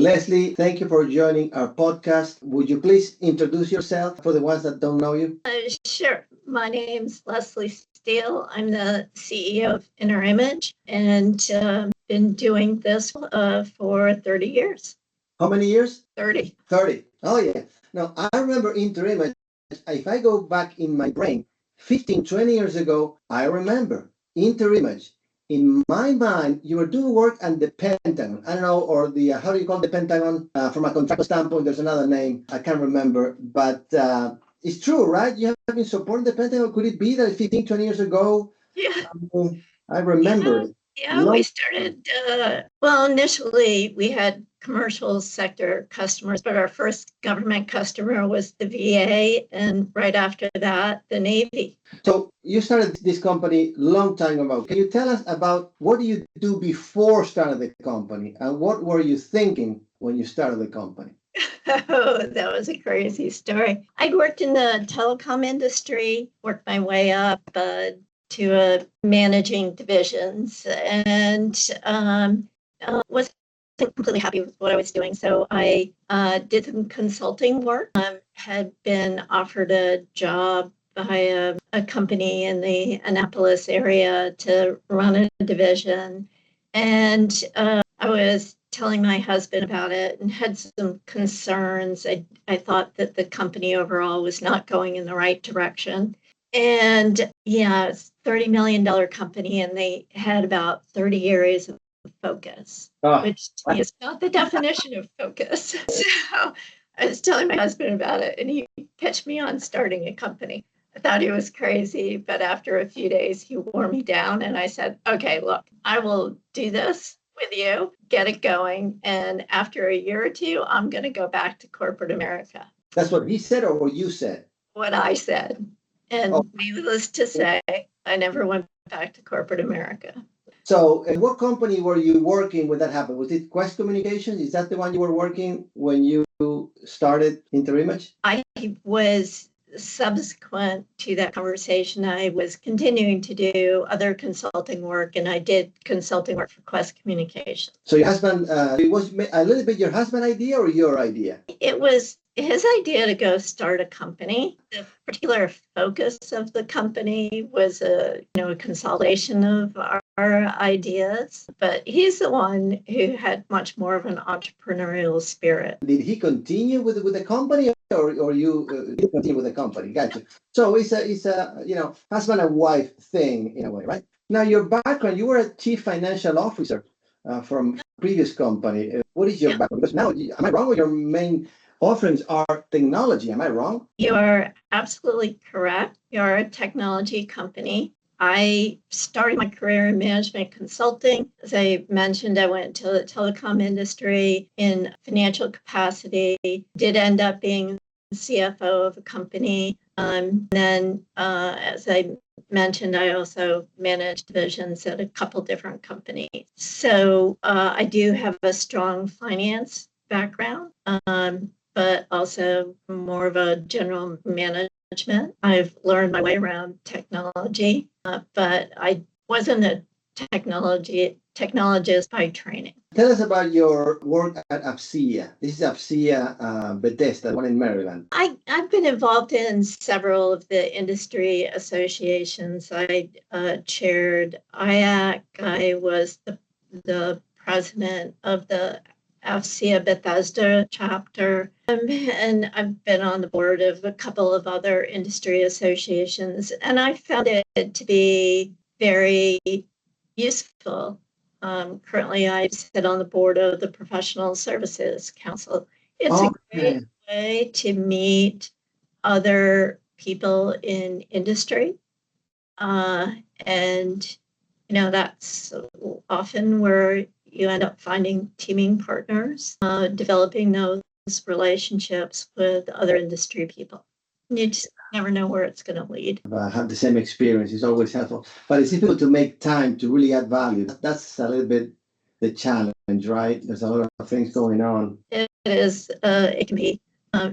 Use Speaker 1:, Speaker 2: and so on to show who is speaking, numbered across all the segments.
Speaker 1: Leslie, thank you for joining our podcast. Would you please introduce yourself for the ones that don't know you?
Speaker 2: Sure. My name's Leslie Steele. I'm the CEO of Interimage and been doing this for 30 years.
Speaker 1: How many years?
Speaker 2: 30.
Speaker 1: 30. Oh, yeah. Now, I remember Interimage. If I go back in my brain, 15, 20 years ago, I remember Interimage. In my mind, you were doing work at the Pentagon. I don't know, or the, how do you call the Pentagon? From a contractual standpoint, there's another name. I can't remember. But it's true, right? You have been supporting the Pentagon. Could it be that 15, 20 years ago?
Speaker 2: Yeah.
Speaker 1: I remember it.
Speaker 2: Yeah, we started, initially we had commercial sector customers, but our first government customer was the VA, and right after that, the Navy.
Speaker 1: So you started this company long time ago. Can you tell us about what do you do before starting the company, and what were you thinking when you started the company?
Speaker 2: Oh, that was a crazy story. I'd worked in the telecom industry, worked my way up to managing divisions, and wasn't completely happy with what I was doing. So I did some consulting work. Had been offered a job by a company in the Annapolis area to run a division, and I was telling my husband about it and had some concerns. I thought that the company overall was not going in the right direction. And yeah, it's a $30 million company, and they had about 30 areas of focus, which to me is not the definition of focus. So I was telling my husband about it, and he pitched me on starting a company. I thought he was crazy, but after a few days, he wore me down, and I said, okay, look, I will do this with you, get it going, and after a year or two, I'm going to go back to corporate America.
Speaker 1: That's what he said, or what you said?
Speaker 2: What I said. And needless to say, I never went back to corporate America.
Speaker 1: So what company were you working when that happened? Was it Quest Communications? Is that the one you were working when you started Interimage?
Speaker 2: I was subsequent to that conversation. I was continuing to do other consulting work, and I did consulting work for Quest Communications.
Speaker 1: So your husband, it was a little bit your husband's idea or your idea?
Speaker 2: It was his idea to go start a company. The particular focus of the company was a consolidation of our ideas, but he's the one who had much more of an entrepreneurial spirit.
Speaker 1: Did he continue with the company, or you continue with the company? Gotcha. So it's a husband and wife thing in a way, right? Now your background, you were a chief financial officer from previous company. What is your background? Because now, am I wrong, with your main offerings are technology? Am I wrong?
Speaker 2: You are absolutely correct. You're a technology company. I started my career in management consulting. As I mentioned, I went to the telecom industry in financial capacity, did end up being CFO of a company. Then, as I mentioned, I also managed divisions at a couple different companies. So I do have a strong finance background, but also more of a general management. I've learned my way around technology, but I wasn't a technologist by training.
Speaker 1: Tell us about your work at AFCEA. This is AFCEA Bethesda, the one in Maryland.
Speaker 2: I've been involved in several of the industry associations. I chaired IAC. I was the president of the AFCEA Bethesda chapter, and I've been on the board of a couple of other industry associations, and I found it to be very useful. Currently, I sit on the board of the Professional Services Council. It's a great way to meet other people in industry, and that's often where you end up finding teaming partners, developing those relationships with other industry people. You just never know where it's going to lead.
Speaker 1: I have the same experience. It's always helpful. But it's difficult to make time to really add value. That's a little bit the challenge, right? There's a lot of things going on.
Speaker 2: It is. It can be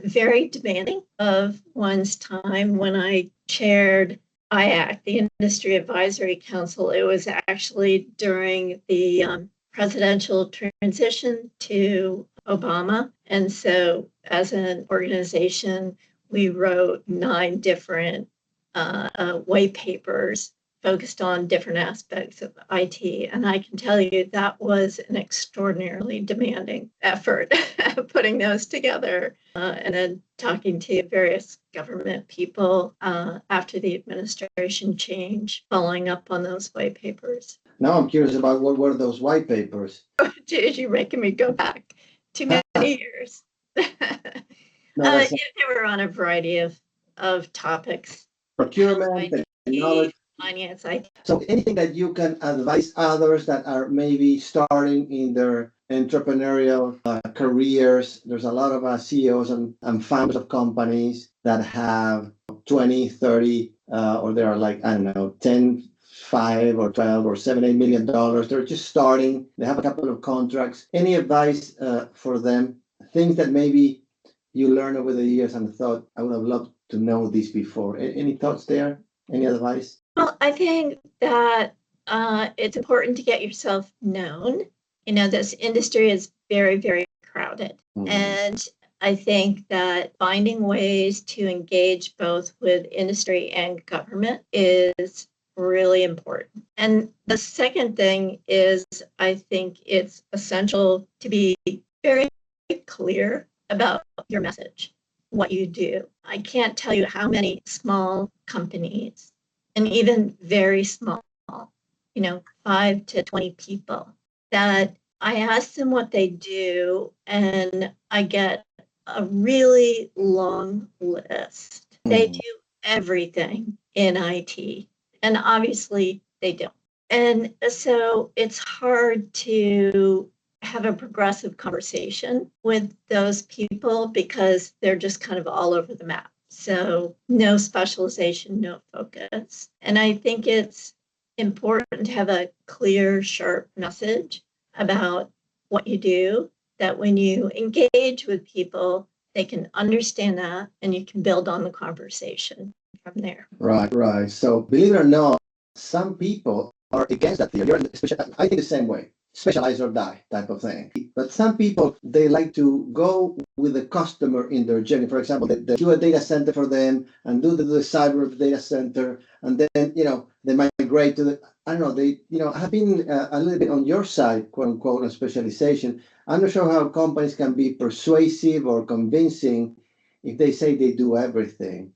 Speaker 2: very demanding of one's time. When I chaired IAC, the Industry Advisory Council, it was actually during the presidential transition to Obama. And so as an organization, we wrote 9 different white papers focused on different aspects of IT. And I can tell you that was an extraordinarily demanding effort, putting those together and then talking to various government people after the administration change, following up on those white papers.
Speaker 1: Now I'm curious about what were those white papers?
Speaker 2: You're making me go back too many years.
Speaker 1: No,
Speaker 2: They were on a variety of topics.
Speaker 1: Procurement, technology.
Speaker 2: Finance, IT.
Speaker 1: So anything that you can advise others that are maybe starting in their entrepreneurial careers. There's a lot of CEOs and founders of companies that have 20, 30, or they are like, I don't know, 10, 5 or 12 or 7, $8 million. They're just starting. They have a couple of contracts. Any advice for them? Things that maybe you learned over the years and thought, I would have loved to know this before. Any thoughts there? Any advice?
Speaker 2: Well, I think that it's important to get yourself known. You know, this industry is very, very crowded. And I think that finding ways to engage both with industry and government is really important. And the second thing is, I think it's essential to be very clear about your message, what you do. I can't tell you how many small companies, and even very small, 5 to 20 people, that I ask them what they do, and I get a really long list. They do everything in IT, and obviously they don't. And so it's hard to have a progressive conversation with those people because they're just kind of all over the map. So no specialization, no focus. And I think it's important to have a clear, sharp message about what you do, that when you engage with people, they can understand that and you can build on the conversation from there.
Speaker 1: Right. So believe it or not, some people are against that theory. I think the same way. Specialize or die type of thing. But some people, they like to go with the customer in their journey. For example, they do a data center for them and do the cyber of the data center. And then, they migrate to I don't know, they, have been a little bit on your side, quote unquote, on specialization. I'm not sure how companies can be persuasive or convincing if they say they do everything.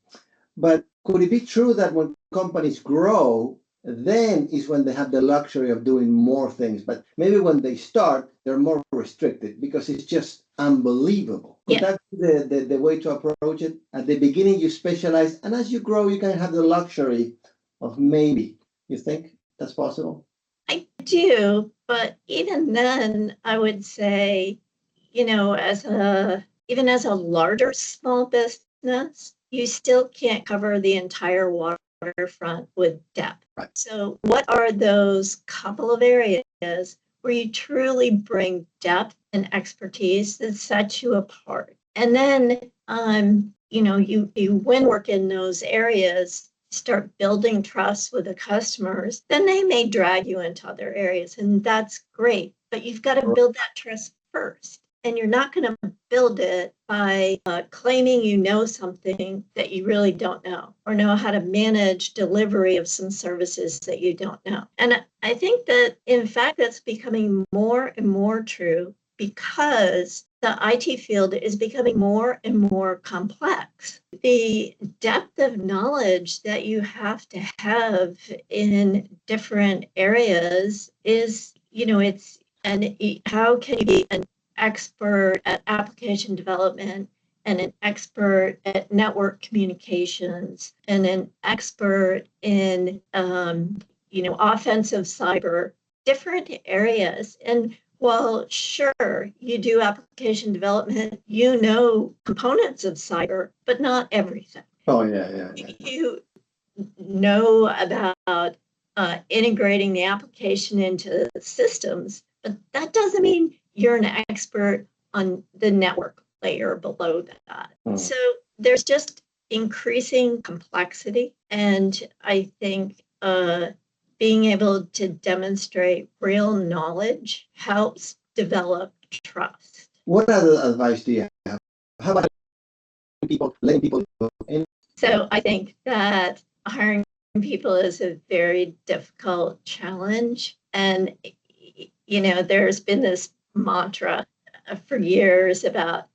Speaker 1: But could it be true that when companies grow, then is when they have the luxury of doing more things? But maybe when they start, they're more restricted because it's just unbelievable. Could that be the way to approach it? At the beginning, you specialize, and as you grow, you can have the luxury of maybe. You think that's possible?
Speaker 2: I do, but even then, I would say, even as a larger small business, you still can't cover the entire waterfront with depth.
Speaker 1: Right.
Speaker 2: So what are those couple of areas where you truly bring depth and expertise that sets you apart? And then, you win work in those areas, start building trust with the customers, then they may drag you into other areas, and that's great. But you've got to build that trust first. And you're not going to build it by claiming you know something that you really don't know, or know how to manage delivery of some services that you don't know. And I think that, in fact, that's becoming more and more true because the IT field is becoming more and more complex. The depth of knowledge that you have to have in different areas is, how can you be an expert at application development and an expert at network communications and an expert in offensive cyber, different areas. And while sure, you do application development, components of cyber, but not everything.
Speaker 1: Oh, yeah.
Speaker 2: You know about integrating the application into systems, but that doesn't mean you're an expert on the network layer below that. So there's just increasing complexity. And I think being able to demonstrate real knowledge helps develop trust.
Speaker 1: What other advice do you have? How about people, letting people go in?
Speaker 2: So I think that hiring people is a very difficult challenge. And, there's been this mantra for years about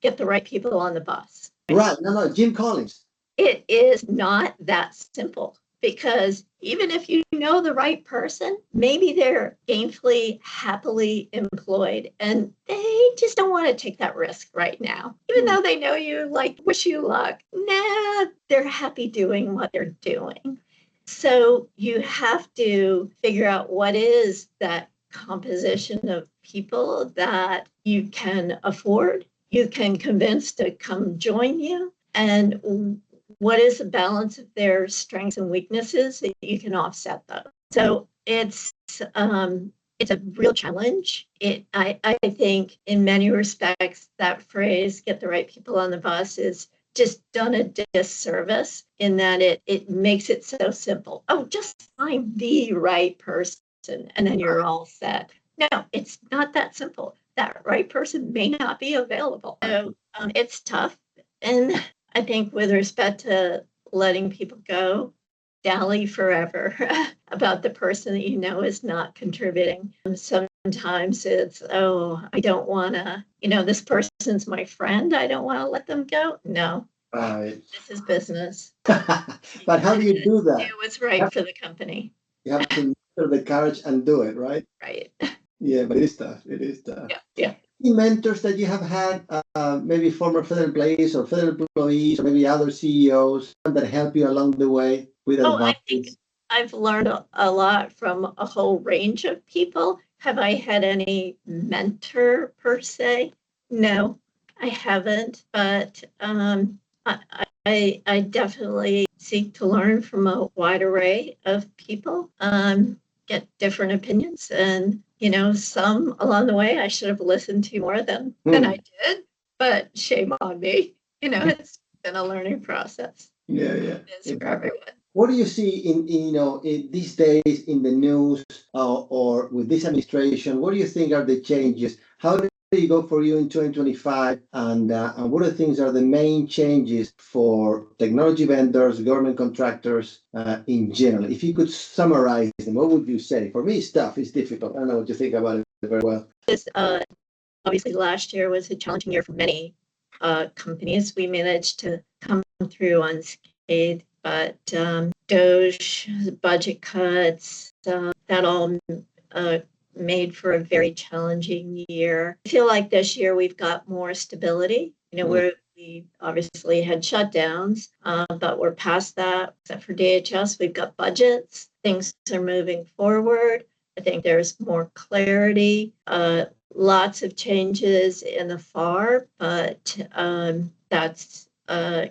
Speaker 2: get the right people on the bus.
Speaker 1: Right. No, Jim Collins.
Speaker 2: It is not that simple because even if you know the right person, maybe they're gainfully, happily employed and they just don't want to take that risk right now. Even though they know you, like, wish you luck. Nah, they're happy doing what they're doing. So you have to figure out what is that composition of people that you can afford, you can convince to come join you, and what is the balance of their strengths and weaknesses that you can offset those. So it's a real challenge. I think in many respects that phrase "get the right people on the bus" is just done a disservice in that it makes it so simple. Oh, just find the right person and then you're all set. No, it's not that simple. That right person may not be available. So it's tough. And I think with respect to letting people go, dally forever about the person that you know is not contributing. Sometimes it's, oh, I don't want to, this person's my friend. I don't want to let them go. No,
Speaker 1: Right.
Speaker 2: this is business.
Speaker 1: But how do you do that?
Speaker 2: Do what's right for the company.
Speaker 1: You have to muster the courage and do it, right?
Speaker 2: Right.
Speaker 1: Yeah, but it is tough. It is tough.
Speaker 2: Yeah.
Speaker 1: Any mentors that you have had, maybe former federal employees or federal employees, or maybe other CEOs that help you along the way with
Speaker 2: I
Speaker 1: advice?
Speaker 2: think I've learned a lot from a whole range of people. Have I had any mentor per se? No, I haven't, but I definitely seek to learn from a wide array of people, get different opinions, and some along the way I should have listened to more than I did, but shame on me. It's been a learning process.
Speaker 1: Yeah.
Speaker 2: It's for everyone.
Speaker 1: What do you see in these days in the news or with this administration? What do you think are the changes? How do you go for you in 2025? And what are the things are the main changes for technology vendors, government contractors in general? If you could summarize them, what would you say? For me, it's tough. It's difficult. I don't know what you think about it very well.
Speaker 2: Obviously, last year was a challenging year for many companies. We managed to come through unscathed, but DOGE, budget cuts, that all made for a very challenging year. I feel like this year we've got more stability. We obviously had shutdowns, but we're past that. Except for DHS, we've got budgets. Things are moving forward. I think there's more clarity. Lots of changes in the FAR, but that's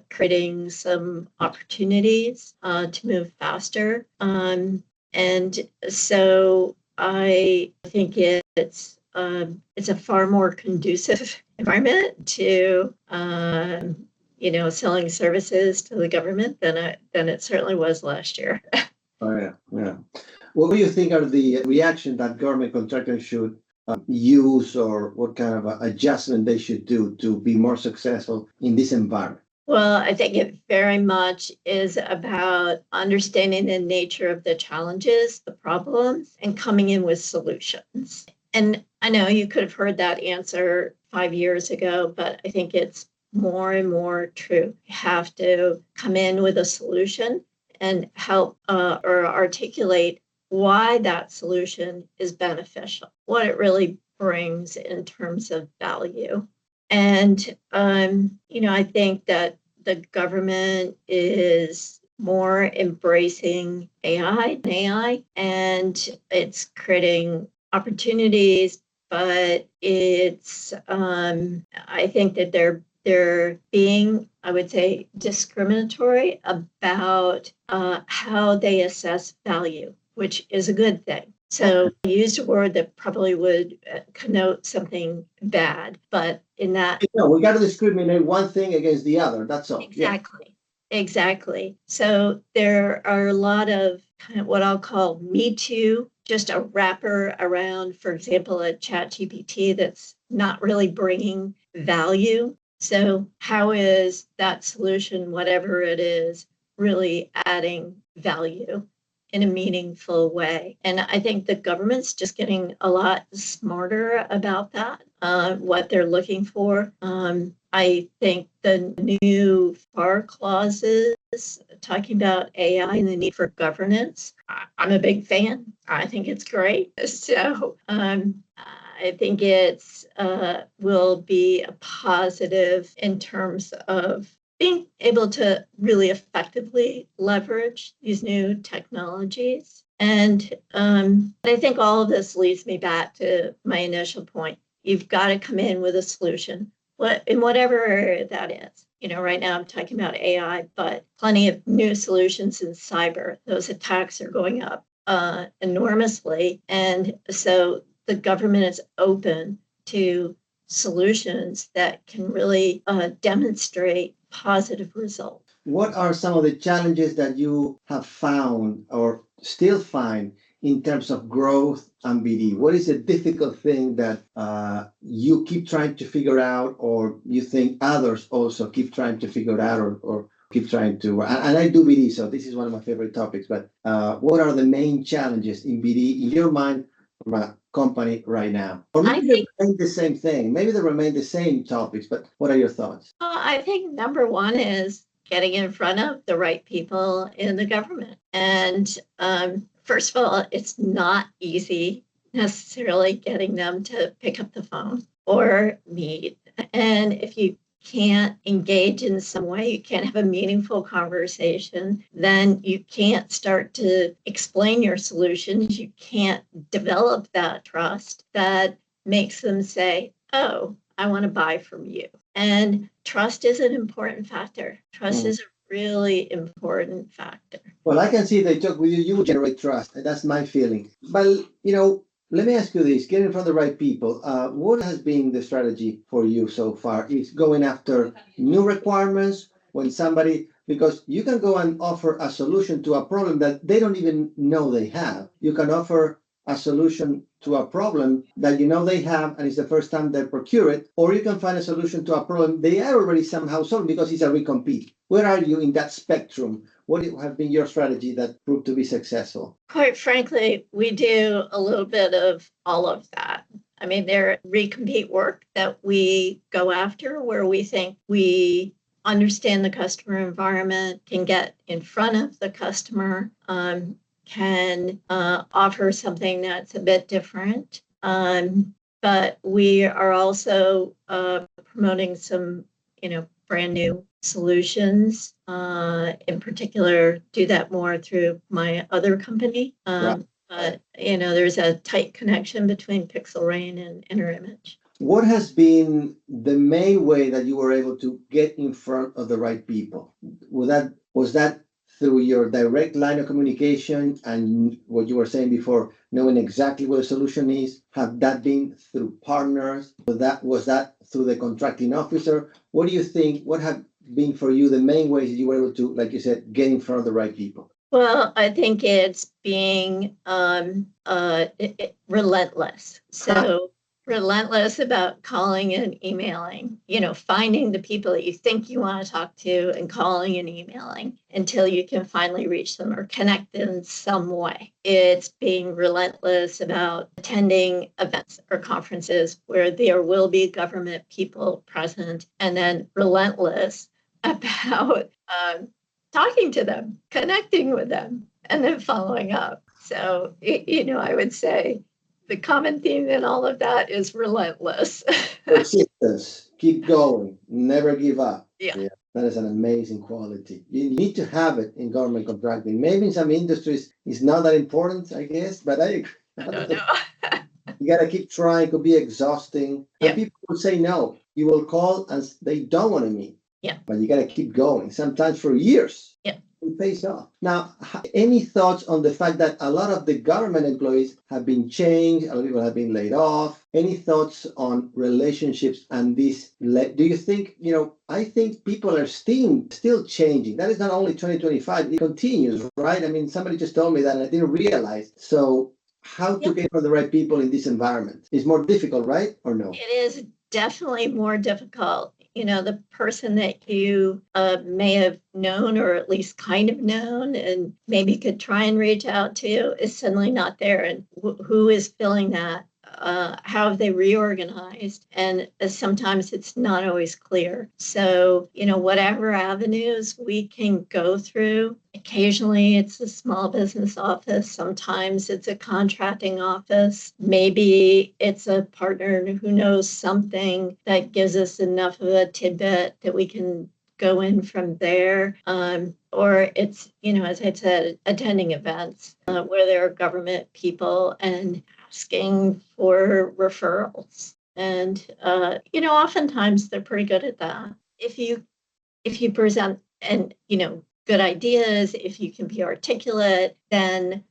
Speaker 2: creating some opportunities to move faster. And so I think it's a far more conducive environment to selling services to the government than it certainly was last year.
Speaker 1: Oh yeah. What do you think are the reaction that government contractors should use, or what kind of adjustment they should do to be more successful in this environment?
Speaker 2: Well, I think it very much is about understanding the nature of the challenges, the problems, and coming in with solutions. And I know you could have heard that answer 5 years ago, but I think it's more and more true. You have to come in with a solution and help or articulate why that solution is beneficial, what it really brings in terms of value. And, I think that the government is more embracing AI, and it's creating opportunities, but it's, I think that they're being, I would say, discriminatory about how they assess value, which is a good thing. So I used a word that probably would connote something bad, but in that...
Speaker 1: we got to discriminate one thing against the other. That's all.
Speaker 2: Exactly. So there are a lot of kind of what I'll call Me Too, just a wrapper around, for example, a ChatGPT that's not really bringing value. So how is that solution, whatever it is, really adding value in a meaningful way? And I think the government's just getting a lot smarter about that, what they're looking for. I think the new FAR clauses talking about AI and the need for governance, I'm a big fan. I think it's great. So I think it's will be a positive in terms of being able to really effectively leverage these new technologies. And I think all of this leads me back to my initial point. You've got to come in with a solution, in whatever area that is. Right now I'm talking about AI, but plenty of new solutions in cyber. Those attacks are going up enormously. And so the government is open to solutions that can really demonstrate positive results.
Speaker 1: What are some of the challenges that you have found or still find in terms of growth and BD? What is a difficult thing that you keep trying to figure out, or you think others also keep trying to figure out, or keep trying to? And I do BD, so this is one of my favorite topics. But what are the main challenges in BD in your mind from a company right now? Or maybe they remain the same thing. Maybe they remain the same topics. But what are your thoughts?
Speaker 2: I think number one is getting in front of the right people in the government. And first of all, it's not easy necessarily getting them to pick up the phone or meet. And if you can't engage in some way, you can't have a meaningful conversation, then you can't start to explain your solutions. You can't develop that trust that makes them say, oh, I want to buy from you. And trust is an important factor. Trust is a really important factor.
Speaker 1: Well, I can see if they talk with you, you will generate trust. That's my feeling. But, let me ask you this, get in front of the right people. What has been the strategy for you so far? Is going after new requirements when somebody, because you can go and offer a solution to a problem that they don't even know they have. You can offer a solution to a problem that they have and it's the first time they procure it, or you can find a solution to a problem they are already somehow solving because it's a recompete. Where are you in that spectrum? What have been your strategy that proved to be successful?
Speaker 2: Quite frankly, we do a little bit of all of that. I mean, there recompete work that we go after where we think we understand the customer environment, can get in front of the customer, can offer something that's a bit different. But we are also promoting some, brand new solutions. In particular, do that more through my other company.
Speaker 1: Right.
Speaker 2: But, there's a tight connection between Pixel Rain and Interimage.
Speaker 1: What has been the main way that you were able to get in front of the right people? Was that through your direct line of communication and what you were saying before, knowing exactly what the solution is? Have that been through partners? Was that through the contracting officer? What do you think? What have been for you the main ways that you were able to, like you said, get in front of the right people?
Speaker 2: Well, I think it's being relentless. So relentless about calling and emailing, finding the people that you think you want to talk to and calling and emailing until you can finally reach them or connect in some way. It's being relentless about attending events or conferences where there will be government people present, and then relentless about talking to them, connecting with them, and then following up. So, I would say the common theme in all of that is relentless.
Speaker 1: Persistence, keep going, never give up.
Speaker 2: Yeah.
Speaker 1: That is an amazing quality. You need to have it in government contracting. Maybe in some industries it's not that important, I guess, but I
Speaker 2: don't know.
Speaker 1: You got to keep trying. It could be exhausting. And people will say no. You will call and they don't want to meet.
Speaker 2: Yeah.
Speaker 1: But you got to keep going, sometimes for years.
Speaker 2: Yeah.
Speaker 1: It pays off. Now, any thoughts on the fact that a lot of the government employees have been changed, a lot of people have been laid off? Any thoughts on relationships and this? Do you think, I think people are still changing. That is not only 2025, it continues, right? I mean, somebody just told me that and I didn't realize. So how to get for the right people in this environment? It's more difficult, right? Or no?
Speaker 2: It is definitely more difficult. The person that you may have known or at least kind of known and maybe could try and reach out to is suddenly not there. And who is filling that? How have they reorganized? And sometimes it's not always clear. So, whatever avenues we can go through, occasionally it's a small business office, sometimes it's a contracting office, maybe it's a partner who knows something that gives us enough of a tidbit that we can go in from there. Or it's, as I said, attending events where there are government people and asking for referrals. And, oftentimes they're pretty good at that. If you present and, good ideas, if you can be articulate, then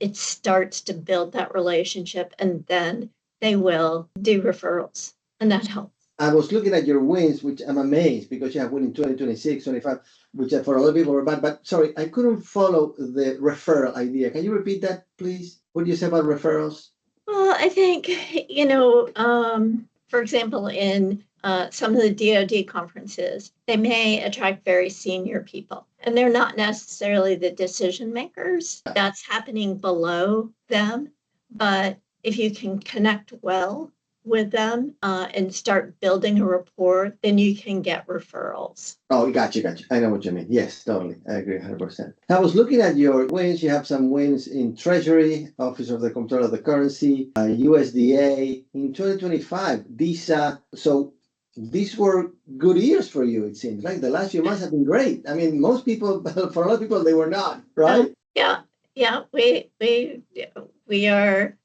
Speaker 2: it starts to build that relationship, and then they will do referrals, and that helps.
Speaker 1: I was looking at your wins, which I'm amazed because you have win in 2026, 25, which for a lot of people were bad. But sorry, I couldn't follow the referral idea. Can you repeat that, please? What do you say about referrals?
Speaker 2: Well, I think, for example, in some of the DoD conferences, they may attract very senior people, and they're not necessarily the decision makers. That's happening below them. But if you can connect well with them and start building a rapport, then you can get referrals.
Speaker 1: Oh, gotcha. I know what you mean. Yes, totally. I agree 100%. I was looking at your wins. You have some wins in Treasury, Office of the Comptroller of the Currency, USDA. In 2025, so these were good years for you, it seems. Like the last few months have been great. I mean, most people, for a lot of people, they were not, right?
Speaker 2: Yeah. We are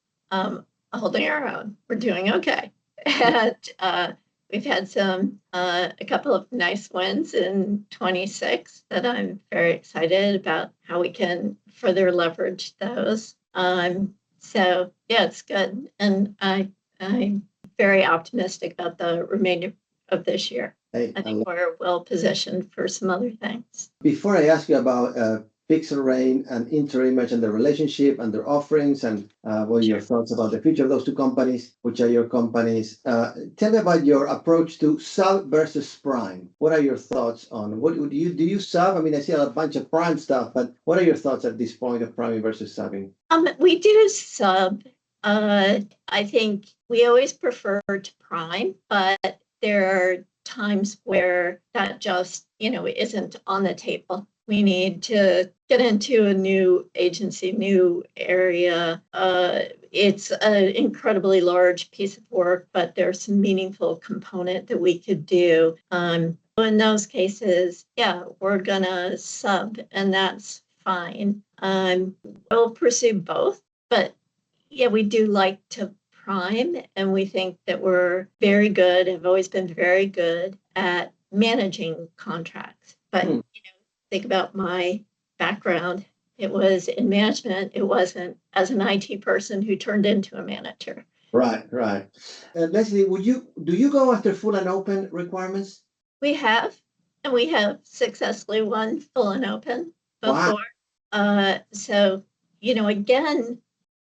Speaker 2: holding our own. We're doing okay. And we've had a couple of nice wins in 26 that I'm very excited about how we can further leverage those. So yeah, it's good. And I'm very optimistic about the remainder of this year. I think we're well positioned for some other things.
Speaker 1: Before I ask you about Pixel and Interimage and the relationship and their offerings and what are your thoughts about the future of those two companies, which are your companies. Tell me about your approach to sub versus prime. What are your thoughts on what do you sub? I mean, I see a bunch of prime stuff, but what are your thoughts at this point of priming versus subbing?
Speaker 2: We do sub. I think we always prefer to prime, but there are times where that just, isn't on the table. We need to get into a new agency, new area. It's an incredibly large piece of work, but there's some meaningful component that we could do. In those cases, yeah, we're gonna sub, and that's fine. We'll pursue both, but yeah, we do like to prime, and we think that we're very good, have always been very good at managing contracts. But think about my background. It was in management. It wasn't as an IT person who turned into a manager.
Speaker 1: Right. Leslie, do you go after full and open requirements?
Speaker 2: We have, and we have successfully won full and open before. Wow. So, again,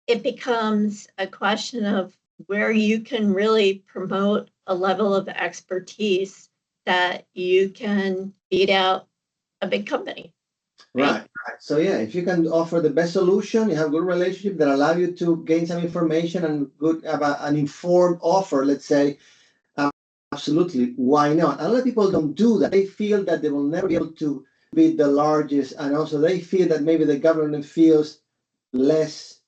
Speaker 2: it becomes a question of where you can really promote a level of expertise that you can beat out a big company.
Speaker 1: Right. So yeah, if you can offer the best solution, you have good relationship that allow you to gain some information and have an informed offer, let's say, absolutely, why not? A lot of people don't do that. They feel that they will never be able to be the largest, and also they feel that maybe the government feels less,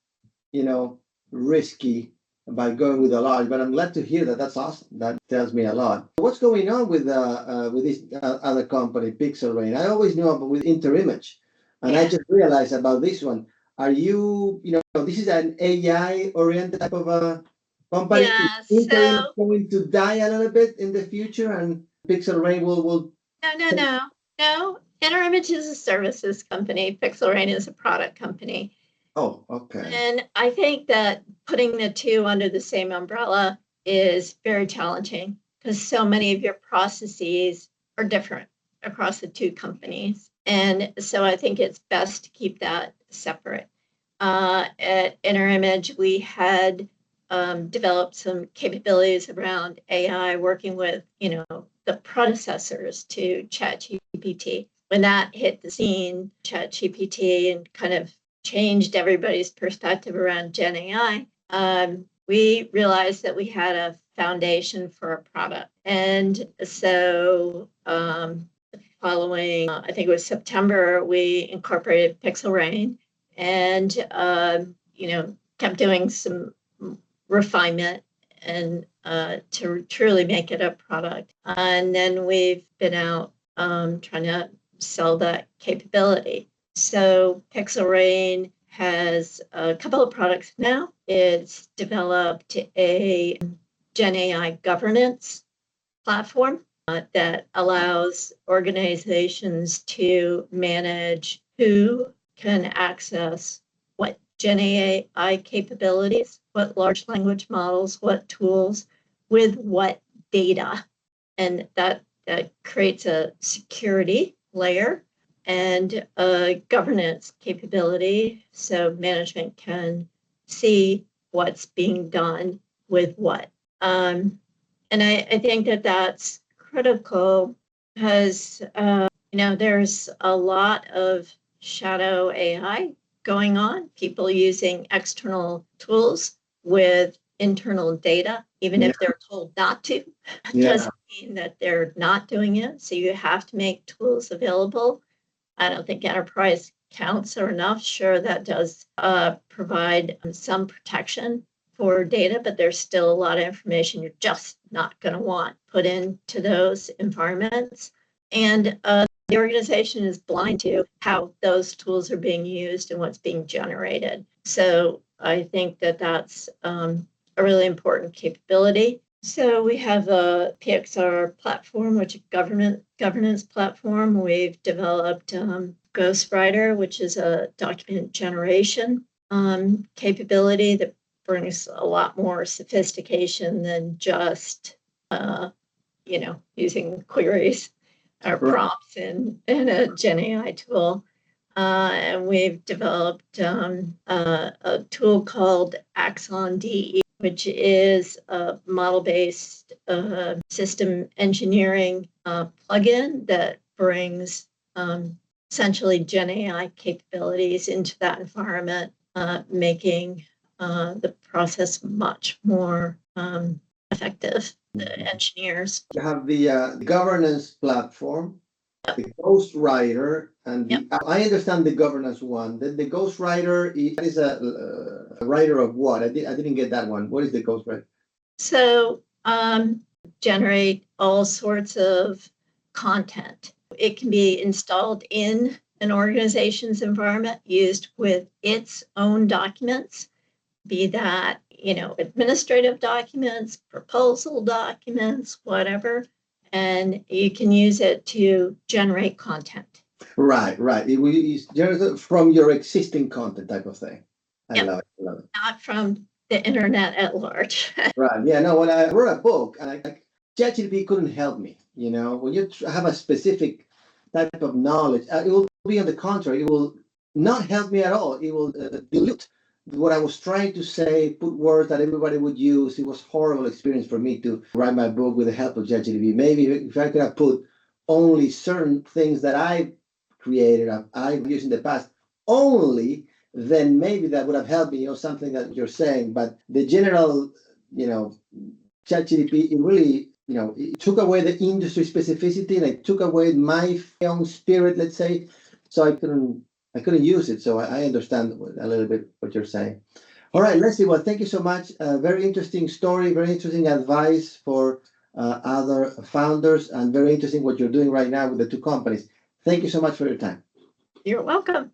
Speaker 1: risky by going with a large. But I'm glad to hear that. That's awesome. That tells me a lot. What's going on with this other company, Pixel? I always knew about with Interimage, and I just realized about this one. Are you, this is an AI-oriented type of a company?
Speaker 2: Yeah,
Speaker 1: is Interimage going to die a little bit in the future, and Pixel will?
Speaker 2: No. Interimage is a services company. Pixel is a product company.
Speaker 1: Oh, okay.
Speaker 2: And I think that putting the two under the same umbrella is very challenging because so many of your processes are different across the two companies. And so I think it's best to keep that separate. at Interimage, we had developed some capabilities around AI, working with, the predecessors to ChatGPT. When that hit the scene, ChatGPT, and kind of changed everybody's perspective around Gen AI, we realized that we had a foundation for a product. And so following, I think it was September, we incorporated Pixel Rain and, kept doing some refinement and to truly make it a product. And then we've been out trying to sell that capability. So Pixel Rain has a couple of products now. It's developed a Gen AI governance platform that allows organizations to manage who can access what Gen AI capabilities, what large language models, what tools, with what data. And that creates a security layer and a governance capability, so management can see what's being done with what. And I think that that's critical because, there's a lot of shadow AI going on, people using external tools with internal data, even if they're told not to, doesn't mean that they're not doing it. So you have to make tools available. I don't think enterprise counts are enough. Sure, that does provide some protection for data, but there's still a lot of information you're just not going to want put into those environments. And the organization is blind to how those tools are being used and what's being generated. So I think that that's a really important capability. So we have a PXR platform, which is a governance platform. We've developed Ghostwriter, which is a document generation capability that brings a lot more sophistication than just, using queries or prompts in a Gen AI tool. And we've developed a tool called Axon DE, which is a model-based system engineering plugin that brings essentially Gen AI capabilities into that environment, making the process much more effective. The engineers.
Speaker 1: You have the governance platform, the Ghostwriter, and I understand the governance one. The Ghostwriter is a writer of what? I didn't get that one. What is the Ghostwriter?
Speaker 2: So generate all sorts of content. It can be installed in an organization's environment, used with its own documents, be that, administrative documents, proposal documents, whatever, and you can use it to generate content. Right.
Speaker 1: It is generated from your existing content type of thing. I love it.
Speaker 2: Not from the internet at large.
Speaker 1: Right. Yeah. No, when I wrote a book, and ChatGPT couldn't help me. When you have a specific type of knowledge, it will be on the contrary. It will not help me at all. It will dilute what I was trying to say, put words that everybody would use. It was a horrible experience for me to write my book with the help of ChatGPT. Maybe if I could have put only certain things that I created, I've used in the past, only, then maybe that would have helped me, something that you're saying. But the general, ChatGPT, it really, it took away the industry specificity, and it took away my own spirit, let's say. So I couldn't use it. So I understand a little bit what you're saying. All right, Leslie, well, thank you so much. Very interesting story, very interesting advice for other founders, and very interesting what you're doing right now with the two companies. Thank you so much for your time.
Speaker 2: You're welcome.